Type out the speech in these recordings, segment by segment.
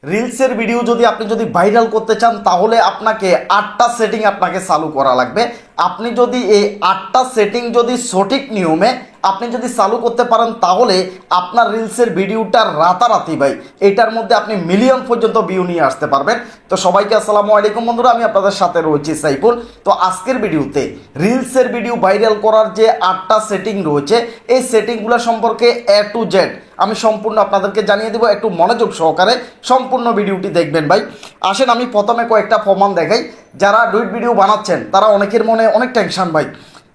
রিলসের ভিডিও যদি ভাইরাল করতে চান তাহলে আপনাকে 8টা সেটিং আপনাকে চালু করা লাগবে। আপনি যদি এই 8টা সেটিং যদি সঠিক নিয়মে আপনি যদি চালু করতে পারেন তাহলে আপনার রিলসের ভিডিওটা রাতারাতি ভাই এটার মধ্যে আপনি মিলিয়ন পর্যন্ত ভিউ নিয়ে আসতে পারবেন। তো সবাইকে আসসালামু আলাইকুম বন্ধুরা, আমি আপনাদের সাথে রয়েছি সাইফুল। তো আজকের ভিডিওতে রিলসের ভিডিও ভাইরাল করার যে 8টা সেটিং রয়েছে এই সেটিংগুলো সম্পর্কে A to Z আমি সম্পূর্ণ আপনাদেরকে জানিয়ে দেবো। একটু মনোযোগ সহকারে সম্পূর্ণ ভিডিওটি দেখবেন ভাই। আসেন আমি প্রথমে কয়েকটা প্রমাণ দেখাই। যারা ডুইট ভিডিও বানাচ্ছেন তারা অনেকের মনে অনেক টেনশন ভাই,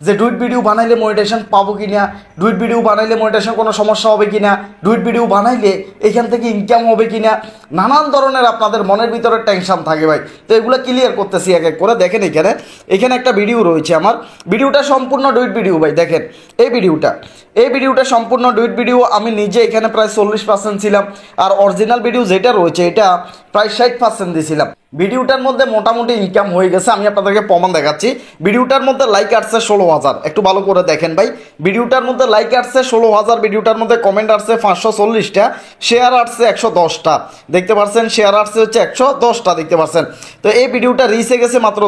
যে ডুইট ভিডিও বানাইলে মনিটাইজেশন পাবো কি না, ডুইট ভিডিও বানাইলে মনিটাইজেশন কোনো সমস্যা হবে কি না, ডুইট ভিডিও বানাইলে এখান থেকে ইনকাম হবে কি না, নানান ধরনের আপনাদের মনের ভিতরে টেনশন থাকে ভাই। তো এগুলো ক্লিয়ার করতেছি এক এক করে। দেখেন এখানে একটা ভিডিও রয়েছে, আমার ভিডিওটা সম্পূর্ণ ডুইট ভিডিও ভাই। দেখেন এই ভিডিওটা সম্পূর্ণ ডুইট ভিডিও। আমি নিজে এখানে প্রায় 40% ছিলাম, আর অরিজিনাল ভিডিও যেটা রয়েছে এটা প্রায় 60% দিয়েছিলাম। ভিডিওটার মধ্যে মোটামুটি ইনকাম হয়ে গেছে, আমি আপনাদেরকে প্রমাণ দেখাচ্ছি। ভিডিওটার মধ্যে লাইক আসছে 16,000, একটু ভালো করে দেখেন ভাই। ভিডিওটার মধ্যে লাইক আসছে 16,000, ভিডিওটার মধ্যে কমেন্ট আসছে 540টা, শেয়ার আসছে 110টা, দেখতে পাচ্ছেন শেয়ার আসছে হচ্ছে 110টা, দেখতে পাচ্ছেন। তো এই ভিডিওটা রিচে গেছে মাত্র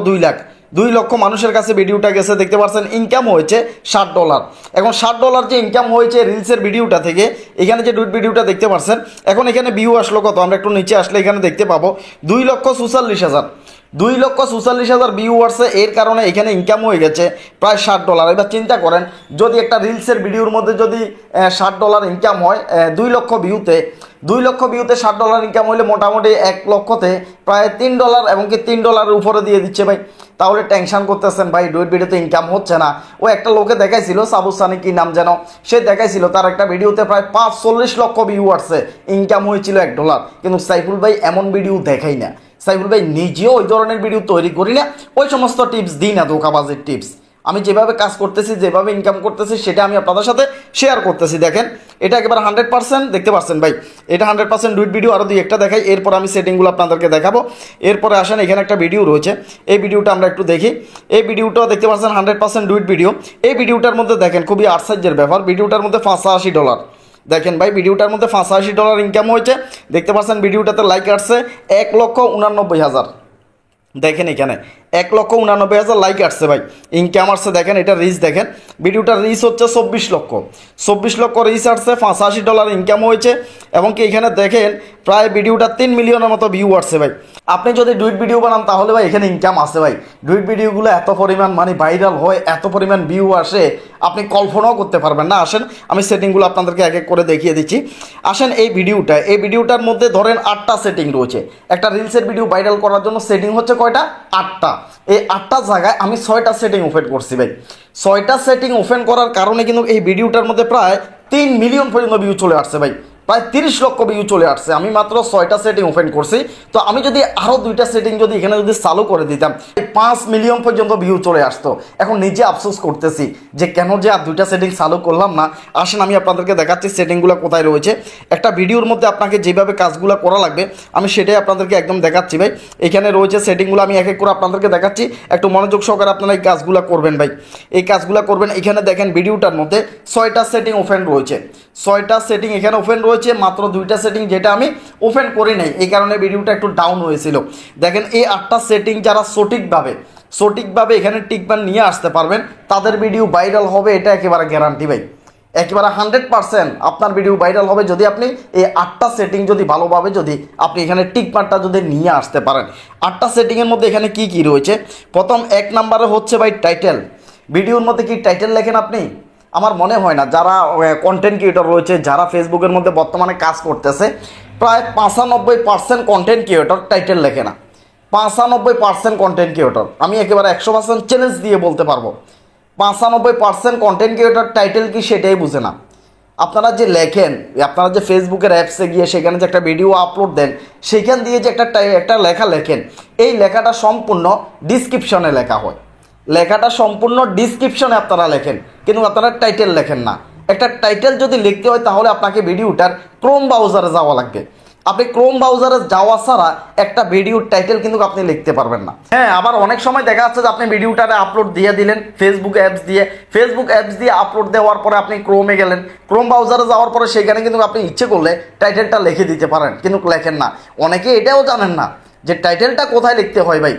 2 লক্ষ মানুষের কাছে ভিডিওটা গেছে, দেখতে পাচ্ছেন। ইনকাম হয়েছে $60। এখন $60 যে ইনকাম হয়েছে রিলসের ভিডিওটা থেকে, এখানে যে ডুইট ভিডিওটা দেখতে পাচ্ছেন, এখন এখানে ভিউ আসলো কত, আমরা একটু নিচে আসলে এখানে দেখতে পাবো 2,44,000, 2,44,000 ভিউ আসছে। এর কারণে এখানে ইনকাম হয়ে গেছে প্রায় $60। এবার চিন্তা করেন, যদি একটা রিলসের ভিডিওর মধ্যে যদি $60 ইনকাম হয় 2 লক্ষ ভিউতে, $60 ইনকাম হলে মোটামুটি 1 লক্ষতে প্রায় $3, এবং কি $3 উপরে দিয়ে দিচ্ছে ভাই। তাহলে টেনশন করতেছেন ভাই ডুইট ভিডিওতে ইনকাম হচ্ছে না। ও একটা লোকে দেখাইছিল, সাবুসানি কি নাম যেন, সে দেখাইছিল তার একটা ভিডিওতে প্রায় 40 লক্ষ ভিউ আসছে, ইনকাম হয়েছিল $1। কিন্তু সাইফুল ভাই এমন ভিডিও দেখাই না, সাইফুল ভাই নিজেও ওই ধরনের ভিডিও তৈরি করি না, ওই সমস্ত টিপস দিই না, ধোঁকাবাজের টিপস। আমি যেভাবে কাজ করতেছি, যেভাবে ইনকাম করতেছি সেটা আমি আপনাদের সাথে শেয়ার করতেছি। দেখেন এটা একেবারে 100% দেখতে পাচ্ছেন ভাই, এটা 100% ডুইট ভিডিও। আরও 2-1টা দেখাই, এরপর আমি সেটিংগুলো আপনাদেরকে দেখাবো। এরপরে আসেন এখানে একটা ভিডিও রয়েছে, এই ভিডিওটা আমরা একটু দেখি। এই ভিডিওটাও দেখতে পাচ্ছেন 100% ডুইট ভিডিও। এই ভিডিওটার মধ্যে দেখেন খুবই আশ্চর্যের ব্যাপার, ভিডিওটার মধ্যে $85। দেখেন ভাই ভিডিওটার মধ্যে $85 ইনকাম হয়েছে, দেখতে পাচ্ছেন। ভিডিওটাতে লাইক আসছে 1,89,000। দেখেন এখানে 1,89,000 লাইক আসছে ভাই, ইনকাম আসছে। দেখেন এটা রিচ, দেখেন ভিডিওটার রিচ হচ্ছে 24 লক্ষ রিচ আসছে, $85 ইনকাম হয়েছে। এবং কি এখানে দেখেন প্রায় ভিডিওটা 3 মিলিয়নের মতো ভিউ আসছে ভাই। আপনি যদি ডুইট ভিডিও বানান তাহলে ভাই এখানে ইনকাম আসে ভাই। ডুইট ভিডিওগুলো এত পরিমাণ ভাইরাল হয়, এত পরিমাণ ভিউ আসে, আপনি কল্পনাও করতে পারবেন না। আসেন আমি সেটিংগুলো আপনাদেরকে এক এক করে দেখিয়ে দিচ্ছি। আসেন এই ভিডিওটার মধ্যে ধরেন 8টা সেটিং রয়েছে। একটা রিলসের ভিডিও ভাইরাল করার জন্য সেটিং হচ্ছে কয়টা? 8টা। এই 8টা জায়গায় আমি 6টা সেটিং ওপেন করছি ভাই। 6টা সেটিং ওপেন করার কারণে কিন্তু এই ভিডিওটার মধ্যে প্রায় 3 মিলিয়ন পর্যন্ত ভিউ চলে আসছে ভাই, প্রায় 30 লক্ষ ভিউ চলে আসছে। আমি মাত্র 6টা সেটিং ওপেন করছি। তো আমি যদি আরও 2টা সেটিং যদি এখানে চালু করে দিতাম 5 মিলিয়ন পর্যন্ত ভিউ চলে আসতো। এখন নিজে আফসোস করতেছি যে কেন যে আর 2টা সেটিং চালু করলাম না। আসেন আমি আপনাদেরকে দেখাচ্ছি সেটিংগুলো কোথায় রয়েছে। একটা ভিডিওর মধ্যে আপনাকে যেভাবে কাজগুলো করা লাগবে আমি সেটাই আপনাদেরকে একদম দেখাচ্ছি ভাই। এখানে রয়েছে সেটিংগুলো, আমি এক এক করে আপনাদেরকে দেখাচ্ছি, একটু মনোযোগ সহকারে আপনারা এই কাজগুলো করবেন ভাই, এই কাজগুলো করবেন। এখানে দেখেন ভিডিওটার মধ্যে 6টা সেটিং ওপেন রয়েছে, 6টা সেটিং এখানে ওপেন রয়েছে। মাত্র 2টা সেটিং যেটা আমি ওপেন করি নাই, এই কারণে ভিডিওটা একটু ডাউন হয়েছিল। দেখেন এই 8টা সেটিং যারা সঠিকভাবে এখানে টিকবান নিয়ে আসতে পারবেন তাদের ভিডিও ভাইরাল হবে, এটা একেবারে গ্যারান্টি ভাই, একেবারে 100% আপনার ভিডিও ভাইরাল হবে যদি আপনি এই 8টা সেটিং যদি ভালোভাবে যদি আপনি এখানে টিকমারটা যদি নিয়ে আসতে পারেন। 8টা সেটিংয়ের মধ্যে এখানে কি রয়েছে? প্রথম 1 নম্বরে হচ্ছে ভাই টাইটেল। ভিডিওর মধ্যে কি টাইটেল লেখেন আপনি? আমার মনে হয় না যারা কন্টেন্ট ক্রিয়েটর রয়েছে, যারা ফেসবুকের মধ্যে বর্তমানে কাজ করতেছে, প্রায় 95% কন্টেন্ট ক্রিয়েটর টাইটেল লেখে না। 95% কন্টেন্ট ক্রিয়েটর, আমি একেবারে 100% চ্যালেঞ্জ দিয়ে বলতে পারবো 95% কন্টেন্ট ক্রিয়েটর টাইটেল কি সেটাই বুঝে না। আপনারা যে লেখেন, আপনারা যে ফেসবুকের অ্যাপসে গিয়ে সেখানে যে একটা ভিডিও আপলোড দেন, সেখান দিয়ে যে একটা লেখা লেখেন, এই লেখাটা সম্পূর্ণ ডিসক্রিপশনে লেখা হয়, লেখাটা সম্পূর্ণ ডিসক্রিপশনে আপনারা লেখেন, কিন্তু আপনারা টাইটেল লেখেন না। একটা টাইটেল যদি লিখতে হয় তাহলে আপনাকে ভিডিওটার ক্রোম ব্রাউজারে যাওয়া লাগবে। আপনি ক্রোম ব্রাউজারে যাওয়া ছাড়া একটা ভিডিওর টাইটেল কিন্তু আপনি লিখতে পারবেন না। হ্যাঁ, আবার অনেক সময় দেখা যাচ্ছে যে আপনি ভিডিওটারে আপলোড দিয়ে দিলেন ফেসবুক অ্যাপস দিয়ে আপলোড দেওয়ার পরে আপনি ক্রোমে গেলেন, ক্রোম ব্রাউজারে যাওয়ার পরে সেখানে কিন্তু আপনি ইচ্ছে করলে টাইটেলটা লিখে দিতে পারেন, কিন্তু লেখেন না। অনেকে এটাও জানেন না যে টাইটেলটা কোথায় লিখতে হয় ভাই,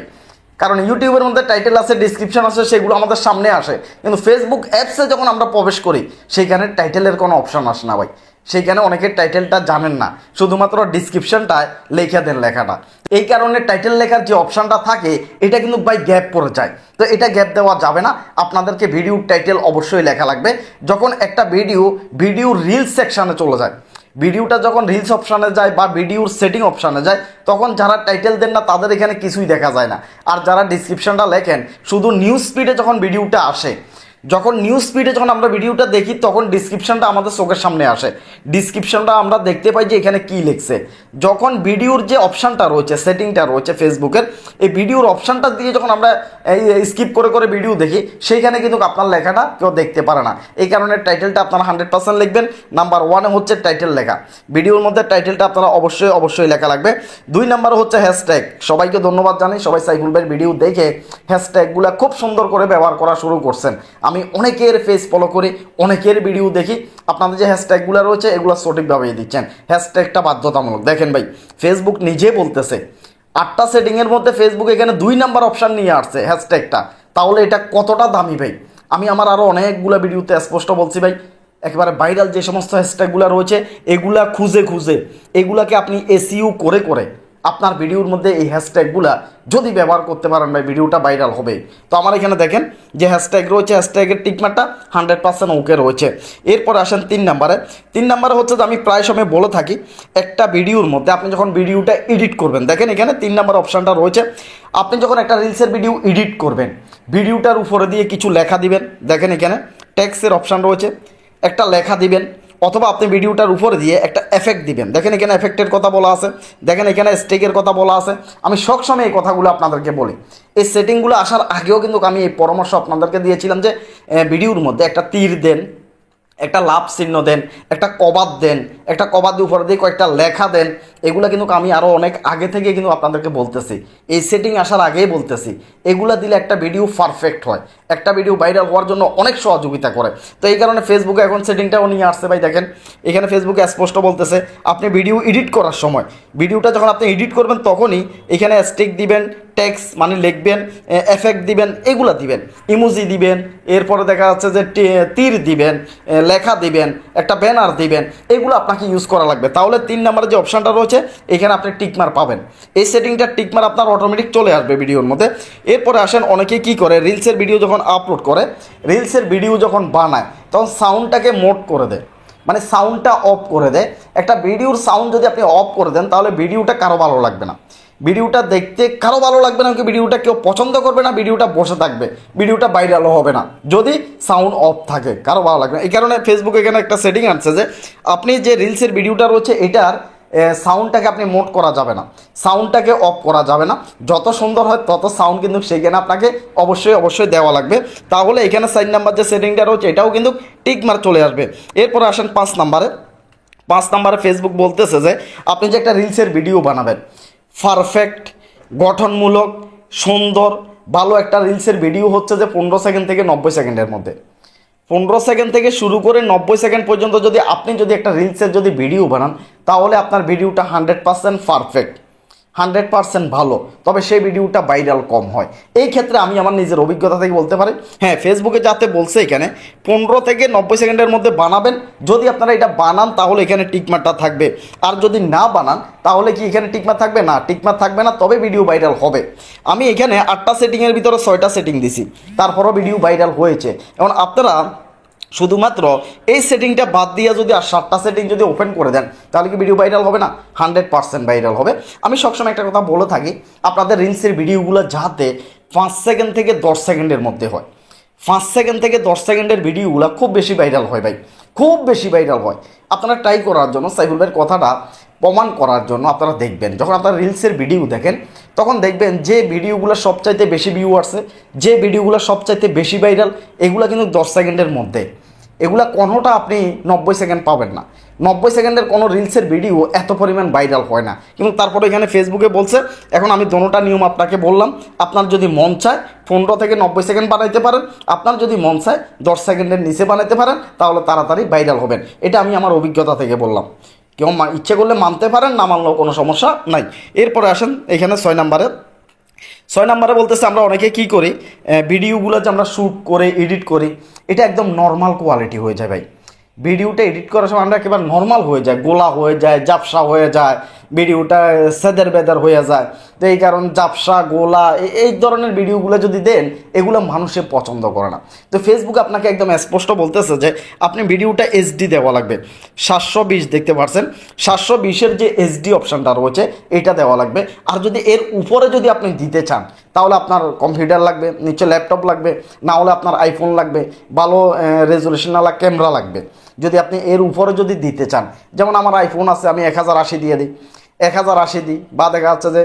কারণ ইউটিউবের মধ্যে টাইটেল আছে, ডিসক্রিপশন আছে, সেগুলো আমাদের সামনে আসে, কিন্তু ফেসবুক অ্যাপসে যখন আমরা প্রবেশ করি সেইখানে টাইটেলের কোনো অপশন আসে না ভাই। সেইখানে অনেকের টাইটেলটা জানেন না, শুধুমাত্র ডিসক্রিপশনটায় লেখা দেন লেখাটা। এই কারণে টাইটেল লেখার যে অপশানটা থাকে এটা কিন্তু ভাই গ্যাপ পড়ে যায়, তো এটা গ্যাপ দেওয়া যাবে না। আপনাদেরকে ভিডিওর টাইটেল অবশ্যই লেখা লাগবে। যখন একটা ভিডিও রিলস সেকশানে চলে যায়, ভিডিওটা যখন রিলস অপশানে যায় বা ভিডিওর সেটিং অপশানে যায়, তখন যারা টাইটেল দেন না তাদের এখানে কিছুই দেখা যায় না। আর যারা ডিসক্রিপশনটা লেখেন, শুধু নিউজ স্পিডে যখন ভিডিওটা আসে, যখন নিউজ স্পিডে যখন আমরা ভিডিওটা দেখি, তখন ডিসক্রিপশনটা আমাদের চোখের সামনে আসে, ডিসক্রিপশনটা আমরা দেখতে পাই যে এখানে কি লিখছে। যখন ভিডিওর যে অপশানটা রয়েছে, সেটিংটা রয়েছে ফেসবুকের, এই ভিডিওর অপশানটা দিয়ে যখন আমরা স্কিপ করে করে ভিডিও দেখি, সেইখানে কিন্তু আপনার লেখাটা কেউ দেখতে পারে না। এই কারণে টাইটেলটা আপনারা 100% লিখবেন। নাম্বার 1 হচ্ছে টাইটেল লেখা, ভিডিওর মধ্যে টাইটেলটা আপনারা অবশ্যই লেখা লাগবে। 2 নম্বরে হচ্ছে হ্যাশট্যাগ। সবাইকে ধন্যবাদ জানাই, সবাই সাইফুল ভাইয়ের ভিডিও দেখে হ্যাশট্যাগুলো খুব সুন্দর করে ব্যবহার করা শুরু করছেন। আমি অনেকের ফেস ফলো করি, অনেকের ভিডিও দেখি, আপনাদের যে হ্যাশট্যাগুলো রয়েছে এগুলো সঠিকভাবে দিচ্ছেন। হ্যাশট্যাগটা বাধ্যতামূলক। দেখেন ভাই, ফেসবুক নিজে বলতেছে 8টা সেটিংয়ের মধ্যে ফেসবুক এখানে 2 নাম্বার অপশান নিয়ে আসছে হ্যাশট্যাগটা, তাহলে এটা কতটা দামি ভাই। আমি আমার আরও অনেকগুলো ভিডিওতে স্পষ্ট বলছি ভাই, একেবারে ভাইরাল যে সমস্ত হ্যাশট্যাগুলো রয়েছে এগুলা খুঁজে এগুলাকে আপনি এসইউ করে আপনার ভিডিওর মধ্যে এই হ্যাশট্যাগুলা যদি ব্যবহার করতে পারেন ভাই, ভিডিওটা ভাইরাল হবে। তো আমার এখানে দেখেন যে হ্যাশট্যাগ রয়েছে, হ্যাশট্যাগের টিকমার্কটা 100% ওকে রয়েছে। এরপরে আসেন 3 নম্বরে হচ্ছে যে আমি প্রায় সময় বলে থাকি, একটা ভিডিওর মধ্যে আপনি যখন ভিডিওটা এডিট করবেন, দেখেন এখানে 3 নম্বর অপশানটা রয়েছে। আপনি যখন একটা রিলসের ভিডিও এডিট করবেন, ভিডিওটার উপরে দিয়ে কিছু লেখা দিবেন, দেখেন এখানে টেক্সটের অপশান রয়েছে, একটা লেখা দিবেন, অথবা আপনি ভিডিওটার উপরে দিয়ে একটা এফেক্ট দিবেন। দেখেন এখানে এফেক্টের কথা বলা আছে, দেখেন এখানে স্টেকের কথা বলা আছে। আমি সবসময় এই কথাগুলো আপনাদেরকে বলি। এই সেটিংগুলো আসার আগেও কিন্তু আমি এই পরামর্শ আপনাদেরকে দিয়েছিলাম যে ভিডিওর মধ্যে একটা তীর দেন, একটা লাভ চিহ্ন দেন, একটা কবাদ দেন, একটা কবাদ উপরে দিয়ে কয়েকটা লেখা দেন। এগুলো কিন্তু আমি আরও অনেক আগে থেকে কিন্তু আপনাদেরকে বলতেছি, এই সেটিং আসার আগেই বলতেছি। এগুলা দিলে একটা ভিডিও পারফেক্ট হয়, একটা ভিডিও ভাইরাল হওয়ার জন্য অনেক সহযোগিতা করে। তো এই কারণে ফেসবুকে এখন সেটিংটাও নিয়ে আসছে ভাই। দেখেন এখানে ফেসবুকে স্পষ্ট বলতেছে, আপনি ভিডিও এডিট করার সময়, ভিডিওটা যখন আপনি এডিট করবেন তখনই এখানে স্টিক দিবেন, টেক্সট মানে লিখবেন, এফেক্ট দিবেন, এগুলা দিবেন, ইমোজি দিবেন, এরপরে দেখা যাচ্ছে যে তীর দিবেন, লেখা দিবেন, একটা ব্যানার দিবেন, এগুলো আপনাকে ইউজ করা লাগবে। তাহলে 3 নম্বরে যে অপশানটা রয়েছে এখানে আপনি টিকমার পাবেন। এই সেটিংটা টিকমার আপনার অটোমেটিক চলে আসবে ভিডিওর মধ্যে। এরপরে আসেন, অনেকে কি করে, রিলসের ভিডিও যখন আপলোড করে, রিলসের ভিডিও যখন বানায় তখন সাউন্ডটাকে মোড করে দেয়, মানে সাউন্ডটা অফ করে দেয়। একটা ভিডিওর সাউন্ড যদি আপনি অফ করে দেন তাহলে ভিডিওটা কারো ভালো লাগবে না, ভিডিওটা দেখতে কারো ভালো লাগবে না, ভিডিওটা কেউ পছন্দ করবে না, ভিডিওটা বসে থাকবে, ভিডিওটা ভাইরালও হবে না যদি সাউন্ড অফ থাকে, কারো ভালো লাগবে না। এই কারণে ফেসবুক এখানে একটা সেটিং আনছে যে আপনি যে রিলসের ভিডিওটা রয়েছে এটার সাউন্ডটাকে আপনি মোড করা যাবে না, সাউন্ডটাকে অফ করা যাবে না। যত সুন্দর হয় তত সাউন্ড কিন্তু সেখানে আপনাকে অবশ্যই দেওয়া লাগবে। তাহলে এখানে 4 নাম্বার যে সেটিংটা রয়েছে এটাও কিন্তু টিকমার্ক চলে আসবে। এরপরে আসেন 5 নম্বরে ফেসবুক বলতেছে যে আপনি যে একটা রিলসের ভিডিও বানাবেন, পারফেক্ট, গঠনমূলক, সুন্দর, ভালো একটা রিলসের ভিডিও হচ্ছে যে 15 সেকেন্ড থেকে 90 সেকেন্ডের মধ্যে, 15 সেকেন্ড থেকে শুরু করে 90 সেকেন্ড পর্যন্ত যদি আপনি একটা রিলসের ভিডিও বানান, তাহলে আপনার ভিডিওটা 100% পারফেক্ট, 100% ভালো, তবে সেই ভিডিওটা ভাইরাল কম হয়। এই ক্ষেত্রে আমি আমার নিজের অভিজ্ঞতা থেকে বলতে পারি, হ্যাঁ ফেসবুকে যাতে বলছে এখানে 15 থেকে 90 সেকেন্ডের মধ্যে বানাবেন। যদি আপনারা এটা বানান তাহলে এখানে টিকমার্কটা থাকবে, আর যদি না বানান তাহলে কি এখানে টিকমার্ক থাকবে না, টিকমার্ক থাকবে না, তবে ভিডিও ভাইরাল হবে। আমি এখানে 8টা সেটিংয়ের ভিতরে 6টা সেটিং দিছি, তারপরও ভিডিও ভাইরাল হয়েছে। এখন আপনারা শুধুমাত্র এই সেটিংটা বাদ দিয়ে যদি আর 7টা সেটিং যদি ওপেন করে দেন তাহলে কি ভিডিও ভাইরাল হবে না? 100% ভাইরাল হবে। আমি সবসময় একটা কথা বলে থাকি, আপনাদের রিলসের ভিডিওগুলো যাতে 5 সেকেন্ড থেকে 10 সেকেন্ডের মধ্যে হয়, 5 সেকেন্ড থেকে 10 সেকেন্ডের ভিডিওগুলো খুব বেশি ভাইরাল হয় ভাই, খুব বেশি ভাইরাল হয়। আপনারা ট্রাই করার জন্য, সাইফুল ভাইয়ের কথাটা প্রমাণ করার জন্য আপনারা দেখবেন, যখন আপনারা রিলসের ভিডিও দেখেন তখন দেখবেন যে ভিডিওগুলো সবচাইতে বেশি ভিউ আসছে, যে ভিডিওগুলো সবচাইতে বেশি ভাইরাল, এগুলো কিন্তু 10 সেকেন্ডের মধ্যে, এগুলা কোনোটা আপনি 90 সেকেন্ড পাবেন না। 90 সেকেন্ডের কোনো রিলসের ভিডিও এত পরিমাণ ভাইরাল হয় না, কিন্তু তারপরে এখানে ফেসবুকে বলছে। এখন আমি দোনোটা নিয়ম আপনাকে বললাম। আপনার যদি মন চায় 15 থেকে 90 সেকেন্ড বানাইতে পারেন, আপনার যদি মন চায় 10 সেকেন্ডের নিচে বানাইতে পারেন, তাহলে তাড়াতাড়ি ভাইরাল হবেন। এটা আমি আমার অভিজ্ঞতা থেকে বললাম। কেউ ইচ্ছে করলে মানতে পারেন, না মানলেও কোনো সমস্যা নাই। এরপরে আসেন এখানে 6 নম্বরে বলতেছে আমরা অনেকে কি করি, ভিডিওগুলো যে আমরা শ্যুট করে এডিট করি, এটা একদম নর্মাল কোয়ালিটি হয়ে যায় ভাই। ভিডিওটা এডিট করার সময় আমরা একেবারে নর্মাল হয়ে যায়, গোলা হয়ে যায়, জাপসা হয়ে যায়, ভিডিওটা সেদের বেদার হয়ে যায়। তো এই কারণ জাপসা গোলা এই ধরনের ভিডিওগুলো যদি দেন, এগুলো মানুষে পছন্দ করে না। তো ফেসবুক আপনাকে একদম স্পষ্ট বলতেছে যে আপনি ভিডিওটা এইচডি দেওয়া লাগবে। 720 দেখতে পাচ্ছেন, 720-এর যে এইচডি অপশানটা রয়েছে এটা দেওয়া লাগবে। আর যদি এর উপরে যদি আপনি দিতে চান, তাহলে আপনার কম্পিউটার লাগবে, নিচে ল্যাপটপ লাগবে, না হলে আপনার আইফোন লাগবে, ভালো রেজুলেশনওয়ালা ক্যামেরা লাগবে। যদি আপনি এর উপরে যদি দিতে চান, যেমন আমার আইফোন আছে, আমি 1080 দিয়ে দিই, 1080 দিই, বা দেখা যাচ্ছে যে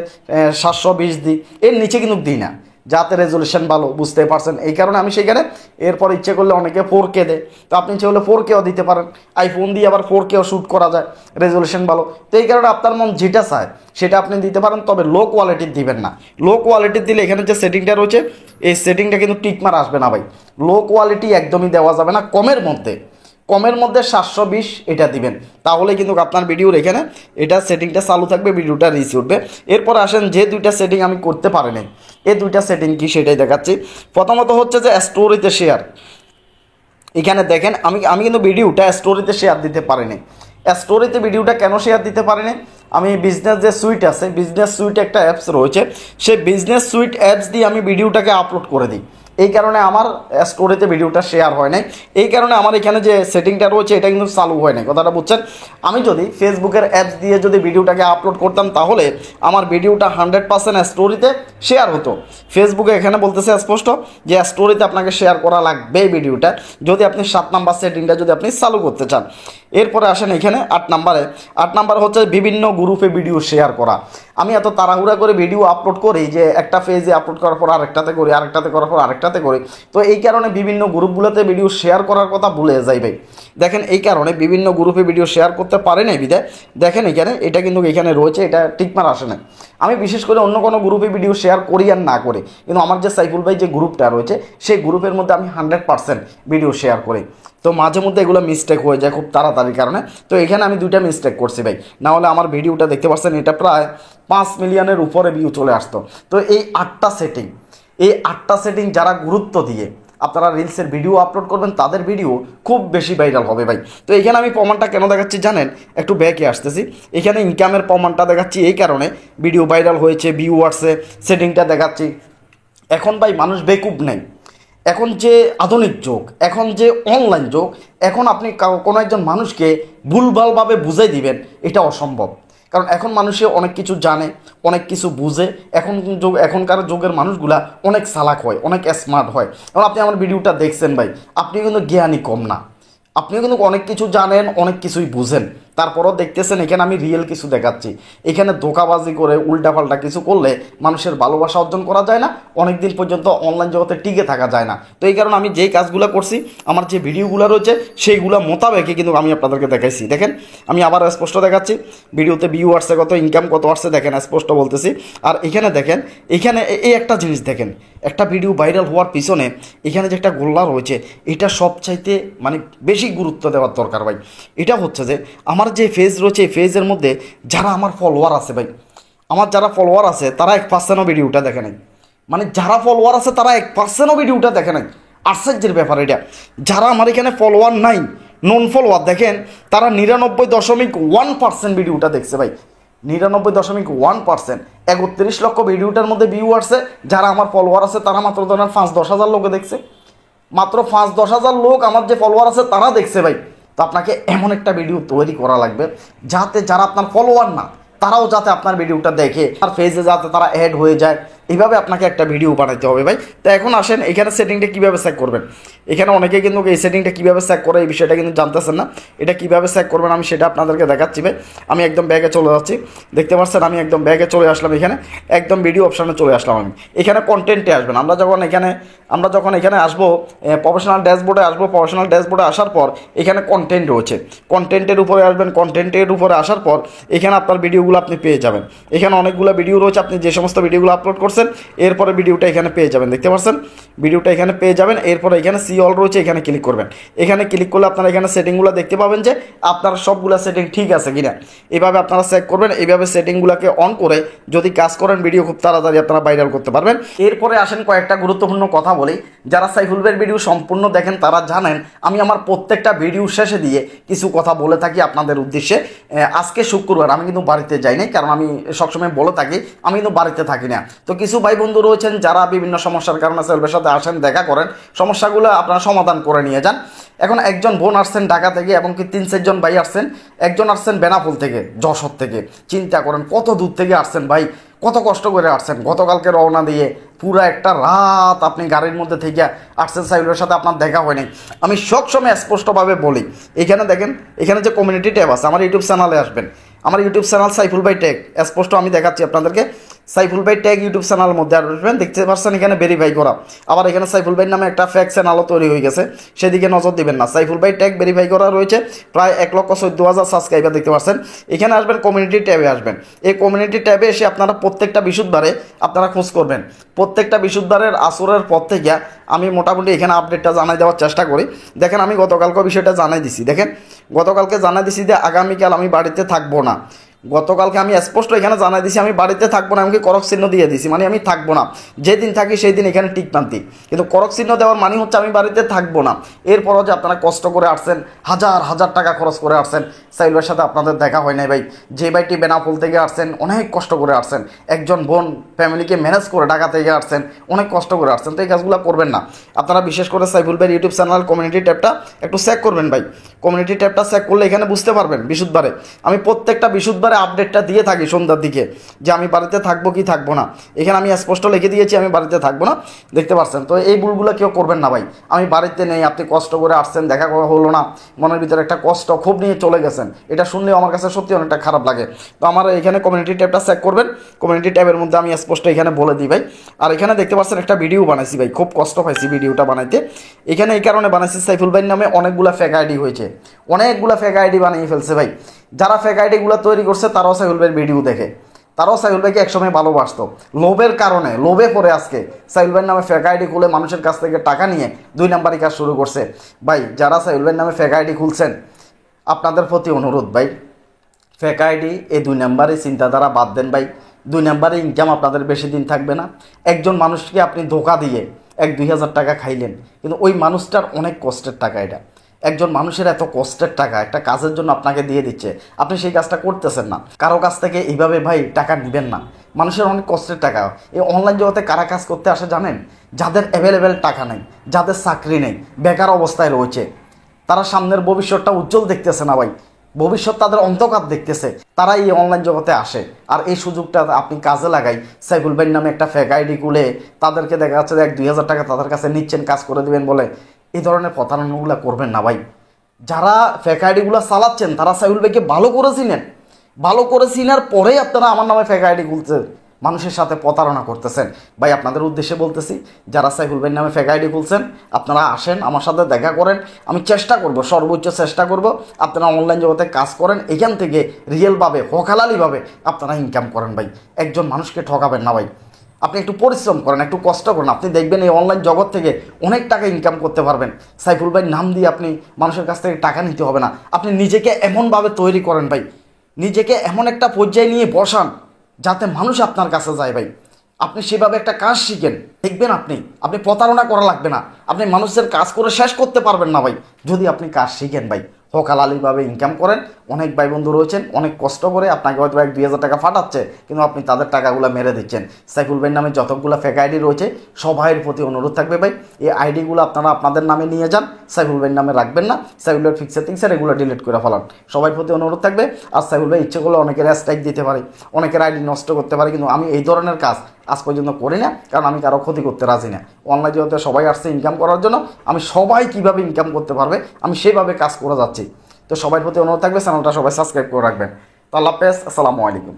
720 দিই, এর নিচে কিন্তু দিই না, যাতে রেজুলেশন ভালো, বুঝতে পারছেন। এই কারণে আমি সেখানে এরপর ইচ্ছে করলে অনেকে 4K দেয়, তো আপনি ইচ্ছে করলে 4Kও দিতে পারেন। আইফোন দিয়ে আবার 4Kও শ্যুট করা যায়, রেজুলেশন ভালো। তো এই কারণে আপনার মন যেটা চায় সেটা আপনি দিতে পারেন, তবে লো কোয়ালিটির দিবেন না। লো কোয়ালিটির দিলে এখানে যে সেটিংটা রয়েছে, এই সেটিংটা কিন্তু টিকমার আসবে না ভাই। লো কোয়ালিটি একদমই দেওয়া যাবে না। কমের মধ্যে 720 এটা দিবেন, তাহলে কিন্তু আপনার ভিডিওর এখানে এটা সেটিংটা চালু থাকবে, ভিডিওটা রিচ উঠবে। এরপর আসেন যে দুইটা সেটিং আমি করতে পারিনি, এই দুইটা সেটিং কি সেটাই দেখাচ্ছি। প্রথমত হচ্ছে যে স্টোরিতে শেয়ার। এখানে দেখেন আমি কিন্তু ভিডিওটা স্টোরিতে শেয়ার দিতে পারিনি। স্টোরিতে ভিডিওটা কেন শেয়ার দিতে পারিনি, আমি বিজনেস যে সুইট আছে, বিজনেস সুইট একটা অ্যাপস রয়েছে, সেই বিজনেস সুইট অ্যাপস দিয়ে আমি ভিডিওটাকে আপলোড করে দিই। এই কারণে আমার স্টোরিতে ভিডিওটা শেয়ার হয় নাই। এই কারণে আমার এখানে যে সেটিংটা রয়েছে এটা কিন্তু চালু হয় নাই, কথাটা বুঝছেন। আমি যদি ফেসবুকের অ্যাপস দিয়ে যদি ভিডিওটাকে আপলোড করতাম, তাহলে আমার ভিডিওটা 100% স্টোরিতে শেয়ার হতো। ফেসবুকে এখানে বলতেছে স্পষ্ট যে স্টোরিতে আপনাকে শেয়ার করা লাগবে ভিডিওটা, যদি আপনি 7 নাম্বার সেটিংটা যদি আপনি চালু করতে চান। এরপরে আসেন এখানে 8 নাম্বার হচ্ছে বিভিন্ন গ্রুপে ভিডিও শেয়ার করা। আমি এত তাড়াহুড়া করে ভিডিও আপলোড করি যে একটা পেজে আপলোড করার পর আরেকটাতে করি, আরেকটাতে করার পর আরেকটাতে করি, তো এই কারণে বিভিন্ন গ্রুপগুলোতে ভিডিও শেয়ার করার কথা ভুলে যাই ভাই। দেখেন এই কারণে বিভিন্ন গ্রুপে ভিডিও শেয়ার করতে পারে নাই বিদায় দেখেন এখানে এটা কিন্তু এখানে রয়েছে, এটা টিকমার আসে না। আমি বিশেষ করে অন্য কোনো গ্রুপে ভিডিও শেয়ার করি আর না করি, কিন্তু আমার যে সাইফুল ভাই যে গ্রুপটা রয়েছে, সেই গ্রুপের মধ্যে আমি 100% ভিডিও শেয়ার করি। তো মাঝে মধ্যে এগুলো মিস্টেক হয়ে যায় খুব তাড়াতাড়ির কারণে। তো এখানে আমি দুইটা মিস্টেক করছি ভাই, না হলে আমার ভিডিওটা দেখতে পাচ্ছেন এটা প্রায় 5 মিলিয়নের উপরে ভিউ চলে আসতো। তো এই 8টা সেটিং যারা গুরুত্ব দিয়ে আপনারা রিলসের ভিডিও আপলোড করবেন, তাদের ভিডিও খুব বেশি ভাইরাল হবে ভাই। তো এখানে আমি প্রমাণটা কেন দেখাচ্ছি জানেন, একটু ব্যাকে আসতেছি। এখানে ইনকামের প্রমাণটা দেখাচ্ছি এই কারণে, ভিডিও ভাইরাল হয়েছে, ভিউ আসছে, সেটিংটা দেখাচ্ছি। এখন ভাই মানুষ বেকুব নেই, এখন যে আধুনিক যুগ, এখন যে অনলাইন যুগ, এখন আপনি কোনো একজন মানুষকে ভুলভালভাবে বুঝাই দিবেন এটা অসম্ভব। কারণ এখন মানুষে অনেক কিছু জানে, অনেক কিছু বুঝে। এখনকার যুগের মানুষগুলা অনেক চালাক হয়, অনেক স্মার্ট হয়। এবং আপনি আমার ভিডিওটা দেখছেন ভাই, আপনি কিন্তু জ্ঞানী কম না, আপনি কিন্তু অনেক কিছু জানেন, অনেক কিছুই বুঝেন, তারপরও দেখতেছেন এখানে আমি রিয়েল কিছু দেখাচ্ছি। এখানে ধোঁকাবাজি করে উল্টাপাল্টা কিছু করলে মানুষের ভালোবাসা অর্জন করা যায় না, অনেক দিন পর্যন্ত অনলাইন জগতে টিকে থাকা যায় না। তো এই কারণে আমি যেই কাজগুলো করছি, আমার যে ভিডিওগুলো রয়েছে সেইগুলো মোতাবেকই কিন্তু আমি আপনাদেরকে দেখাইছি। দেখেন আমি আবার স্পষ্ট দেখাচ্ছি, ভিডিওতে ভিউ আসছে কত, ইনকাম কত আসছে, দেখেন স্পষ্ট বলতেছি। আর এখানে দেখেন, এখানে এই একটা জিনিস দেখেন, একটা ভিডিও ভাইরাল হওয়ার পিছনে এখানে যে একটা গোল্লা রয়েছে, এটা সবচাইতে মানে বেশি গুরুত্ব দেওয়ার দরকার ভাই। এটা হচ্ছে যে আমার যে ফেজ রয়েছে, এই ফেজের মধ্যে যারা আমার ফলোয়ার আছে ভাই, আমার যারা ফলোয়ার আছে তারা 1%ও ভিডিওটা দেখে নাই। মানে যারা ফলোয়ার আছে তারা 1%ও ভিডিওটা দেখে নাই, আশ্চর্যের ব্যাপার এটা। যারা আমার এখানে ফলোয়ার নাই, নন ফলোয়ার, দেখেন তারা 99.1% ভিডিওটা দেখছে ভাই, 99.1%। 31 লক্ষ ভিডিওটার মধ্যে ভিউ আসছে, যারা আমার ফলোয়ার আছে তারা মাত্র ধরেন 5-10 হাজার লোকে দেখছে, মাত্র 5-10 হাজার লোক আমার যে ফলোয়ার আছে তারা দেখছে ভাই। তো আপনাকে এমন একটা ভিডিও তৈরি করা লাগবে যাতে যারা আপনার ফলোয়ার না, তারাও যাতে আপনার ভিডিওটা দেখে, আর ফেজে যাতে তারা অ্যাড হয়ে যায়, এইভাবে আপনাকে একটা ভিডিও বানাইতে হবে ভাই। তো এখন আসেন এখানে সেটিংটা কীভাবে চেক করবেন। এখানে অনেকে কিন্তু এই সেটিংটা কীভাবে চেক করে এই বিষয়টা কিন্তু জানতেছেন না। এটা কীভাবে চেক করবেন আমি সেটা আপনাদেরকে দেখাচ্ছি ভাই। আমি একদম ব্যাগে চলে যাচ্ছি, দেখতে পাচ্ছেন আমি একদম ব্যাগে চলে আসলাম, এখানে একদম ভিডিও অপশানে চলে আসলাম আমি। এখানে কন্টেন্টে আসবেন, আমরা যখন এখানে আসবো প্রফেশনাল ড্যাশবোর্ডে আসবো। প্রফেশনাল ড্যাশবোর্ডে আসার পর এখানে কন্টেন্ট রয়েছে, কন্টেন্টের উপরে আসবেন। কন্টেন্টের উপরে আসার পর এখানে আপনার ভিডিওগুলো আপনি পেয়ে যাবেন। এখানে অনেকগুলো ভিডিও রয়েছে, আপনি যে সমস্ত ভিডিওগুলো আপলোড করছেন এরপরে ভিডিওটা এখানে পেয়ে যাবেন, দেখতে পাচ্ছেন ভিডিওটা এখানে পেয়ে যাবেন। এরপরে এখানে সি অল রয়েছে, এখানে ক্লিক করবেন। এখানে ক্লিক করলে আপনারা এখানে সেটিংগুলো দেখতে পাবেন যে আপনার সবগুলো সেটিং ঠিক আছে কিনা। এভাবে আপনারা চেক করবেন। এইভাবে সেটিংগুলোকে অন করে যদি কাজ করেন ভিডিও খুব তাড়াতাড়ি আপনারা ভাইরাল করতে পারবেন। এরপরে আসেন কয়েকটা গুরুত্বপূর্ণ কথা বলি। যারা সাইফুল ভাইয়ের ভিডিও সম্পূর্ণ দেখেন তারা জানেন আমি আমার প্রত্যেকটা ভিডিও শেষে দিয়ে কিছু কথা বলে থাকি আপনাদের উদ্দেশ্যে। আজকে শুক্রবার আমি কিন্তু বাড়িতে যাই নাই, কারণ আমি সবসময় বলে থাকি আমি কিন্তু বাড়িতে থাকি না। তো কিছু ভাই বন্ধু রয়েছেন যারা বিভিন্ন সমস্যার কারণে সাইফুলের সাথে আসেন, দেখা করেন, সমস্যাগুলো আপনারা সমাধান করে নিয়ে যান। এখন একজন বোন আসছেন ঢাকা থেকে, এবং কি 3-4 জন ভাই আসছেন। একজন আসছেন বেনাপোল থেকে, যশোর থেকে। চিন্তা করেন কত দূর থেকে আসছেন ভাই, কত কষ্ট করে আসছেন। গতকালকে রওনা দিয়ে পুরো একটা রাত আপনি গাড়ির মধ্যে থেকে আসছেন, সাইফুলের সাথে আপনার দেখা হয়নি। আমি সবসময় স্পষ্টভাবে বলি, এখানে দেখেন এখানে যে কমিউনিটি ট্যাব আছে, আমার ইউটিউব চ্যানেলে আসবেন। আমার ইউটিউব চ্যানেল সাইফুল ভাই টেক, স্পষ্ট আমি দেখাচ্ছি আপনাদেরকে। সাইফুল ভাই টেক ইউটিউব চ্যানেলের মধ্যে আসবেন, দেখতে পাচ্ছেন এখানে ভেরিফাই করা। আবার এখানে সাইফুল ভাই নামে একটা ফেক চ্যানেলও তৈরি হয়ে গেছে, সেদিকে নজর দিবেন না। সাইফুল ভাই টেক ভেরিফাই করা রয়েছে, প্রায় 1,14,000 সাবস্ক্রাইবার দেখতে পাচ্ছেন। এখানে আসবেন, কমিউনিটি ট্যাবে আসবেন। এই কমিউনিটি ট্যাবে এসে আপনারা প্রত্যেকটা বিশুদ্ধবারে আপনারা খোঁজ করবেন। প্রত্যেকটা বিশুদ্ধবারের আসরের পর থেকে আমি মোটামুটি এখানে আপডেটটা জানাই দেওয়ার চেষ্টা করি। দেখেন আমি গতকালকে বিষয়টা জানাই দিছি, দেখেন গতকালকে জানাই দিছি যে আগামীকাল আমি বাড়িতে থাকবো না। গতকালকে আমি স্পষ্ট এখানে জানাই দিছি আমি বাড়িতে থাকবো না, আমাকে করক চিহ্ন দিয়ে দিছি, মানে আমি থাকবো না। যেদিন থাকি সেই দিন এখানে টিক মানতি, কিন্তু করক চিহ্ন দেওয়ার মানে হচ্ছে আমি বাড়িতে থাকবো না। এরপরও যে আপনারা কষ্ট করে আসছেন, হাজার হাজার টাকা খরচ করে আসছেন, সাইফুলের সাথে আপনাদের দেখা হয় নাই ভাই। যে ভাইটি বেনাপোল থেকে আসছেন অনেক কষ্ট করে আসছেন, একজন বোন ফ্যামিলিকে ম্যানেজ করে ঢাকা থেকে আসছেন, অনেক কষ্ট করে আসছেন। তো এই কাজগুলো করবেন না আপনারা। বিশেষ করে সাইফুল ভাইয়ের ইউটিউব চ্যানেল কমিউনিটি ট্যাবটা একটু চেক করবেন ভাই। কমিউনিটি ট্যাবটা চেক করলে এখানে বুঝতে পারবেন বিশুদ্ধবারে আমি প্রত্যেকটা বিশুদ্ধবারে আপডেটটা দিয়ে থাকি সন্ধ্যার দিকে, যে আমি বাড়িতে থাকবো কি থাকবো না। এখানে আমি স্পষ্ট লিখে দিয়েছি আমি বাড়িতে থাকবো না, দেখতে পাচ্ছেন। তো এই ভুলগুলো কেউ করবেন না ভাই। আমি বাড়িতে নেই, আপনি কষ্ট করে আসছেন, দেখা করা হলো না, মনের ভিতরে একটা কষ্ট ক্ষোভ নিয়ে চলে গেছেন, এটা শুনলেও আমার কাছে সত্যি অনেকটা খারাপ লাগে। তো আমার এখানে কমিউনিটি ট্যাবটা চেক করবেন। কমিউনিটি ট্যাবের মধ্যে আমি স্পষ্ট এখানে বলে দিই ভাই। আর এখানে দেখতে পাচ্ছেন একটা ভিডিও বানাইছি ভাই, খুব কষ্ট পাইছি ভিডিওটা বানাইতে। এখানে এই কারণে বানাইছি, সাইফুল ভাইয়ের নামে অনেকগুলা ফেক আইডি হয়েছে, অনেকগুলা ফেক আইডি বানিয়ে ফেলছে ভাই। যারা ফেক আইডিগুলো তৈরি করছে তারাও সাইফুল ভাইয়ের ভিডিও দেখে, তারাও সাইফুল ভাইকে একসময় ভালোবাসতো। লোভের কারণে, লোভে পড়ে আজকে সাইফুল ভাইয়ের নামে ফেক আইডি খুলে মানুষের কাছ থেকে টাকা নিয়ে 2 নাম্বারি কাজ শুরু করছে ভাই। যারা সাইফুল ভাইয়ের নামে ফেক আইডি খুলছেন আপনাদের প্রতি অনুরোধ ভাই, ফেক আইডি এই 2 নাম্বারে চিন্তাধারা বাদ দেন ভাই। 2 নাম্বারে ইনকাম আপনাদের বেশি দিন থাকবে না। একজন মানুষকে আপনি ধোকা দিয়ে 1-2 হাজার টাকা খাইলেন, কিন্তু ওই মানুষটার অনেক কষ্টের টাকা। এটা একজন মানুষের এত কষ্টের টাকা একটা কাজের জন্য আপনাকে দিয়ে দিচ্ছে, আপনি সেই কাজটা করতেছেন না। কারো কাছ থেকে এইভাবে ভাই টাকা নেবেন না, মানুষের অনেক কষ্টের টাকা। এই অনলাইন জগতে কারা কাজ করতে আসে জানেন? যাদের অ্যাভেলেবেল টাকা নেই, যাদের চাকরি নেই, বেকার অবস্থায় রয়েছে, তারা সামনের ভবিষ্যৎটা উজ্জ্বল দেখতেছে না ভাই, ভবিষ্যৎ তাদের অন্ধকার দেখতেছে, তারা এই অনলাইন জগতে আসে। আর এই সুযোগটা আপনি কাজে লাগাই সাইফুল ভাইয়ের নামে একটা ফেক আইডি খুলে তাদেরকে দেখা যাচ্ছে 1-2 হাজার টাকা তাদের কাছে নিচ্ছেন, কাজ করে দেবেন বলে। এই ধরনের প্রতারণাগুলো করবেন না ভাই। যারা ফেক আইডিগুলো চালাচ্ছেন তারা সাইফুল ভাইকে ভালো করে চিনেন, ভালো করে চিনার পরেই আপনারা আমার নামে ফেক আইডি খুলছেন, মানুষের সাথে প্রতারণা করতেছেন ভাই। আপনাদের উদ্দেশ্যে বলতেছি, যারা সাইফুল ভাইয়ের নামে ফেক আইডি খুলছেন আপনারা আসেন, আমার সাথে দেখা করেন। আমি চেষ্টা করব, সর্বোচ্চ চেষ্টা করব আপনারা অনলাইন জগতে কাজ করেন, এখান থেকে রিয়েলভাবে হকালালিভাবে আপনারা ইনকাম করেন ভাই। একজন মানুষকে ঠকাবেন না ভাই। আপনি একটু পরিশ্রম করেন, একটু কষ্ট করেন, আপনি দেখবেন এই অনলাইন জগৎ থেকে অনেক টাকা ইনকাম করতে পারবেন। সাইফুল ভাইয়ের নাম দিয়ে আপনি মানুষের কাছ থেকে টাকা নিতে হবে না। আপনি নিজেকে এমনভাবে তৈরি করেন ভাই, নিজেকে এমন একটা পর্যায়ে নিয়ে বসান যাতে মানুষ আপনার কাছে যায় ভাই। আপনি সেভাবে একটা কাজ শিখেন, দেখবেন আপনি প্রতারণা করা লাগবে না। আপনি মানুষের কাজ করে শেষ করতে পারবেন না ভাই, যদি আপনি কাজ শিখেন ভাই। হকালালিভাবে ইনকাম করেন, অনেক ভাই বন্ধু রয়েছেন অনেক কষ্ট করে আপনাকে হয়তো 1-2 হাজার টাকা পাঠাচ্ছে, কিন্তু আপনি তাদের টাকাগুলো মেরে দিচ্ছেন। সাইফুল ভাইয়ের নামে যতগুলো ফেক আইডি রয়েছে সবাইয়ের প্রতি অনুরোধ থাকবে ভাই, এই আইডিগুলো আপনারা আপনাদের নামে নিয়ে যান, সাইফুল ভাইয়ের নামে রাখবেন না। সাইফুল ভাইয়ের ফিক্স সেটিংসের এগুলো ডিলিট করে ফেলান, সবার প্রতি অনুরোধ থাকবে। আর সাইফুল ভাই ইচ্ছে করলে অনেকের স্ট্রাইক দিতে পারে, অনেকের আইডি নষ্ট করতে পারে, কিন্তু আমি এই ধরনের কাজ আজ পর্যন্ত করি না, কারণ আমি কারো ক্ষতি করতে রাজি না। অনলাইন জগতে সবাই আসছে ইনকাম করার জন্য, আমি সবাই কীভাবে ইনকাম করতে পারবে আমি সেভাবে কাজ করে যাচ্ছি। তো সবার প্রতি অনুরোধ থাকবে চ্যানেলটা সবাই সাবস্ক্রাইব করে রাখবেন। তো আল্লাহ হাফেজ, আসসালামু আলাইকুম।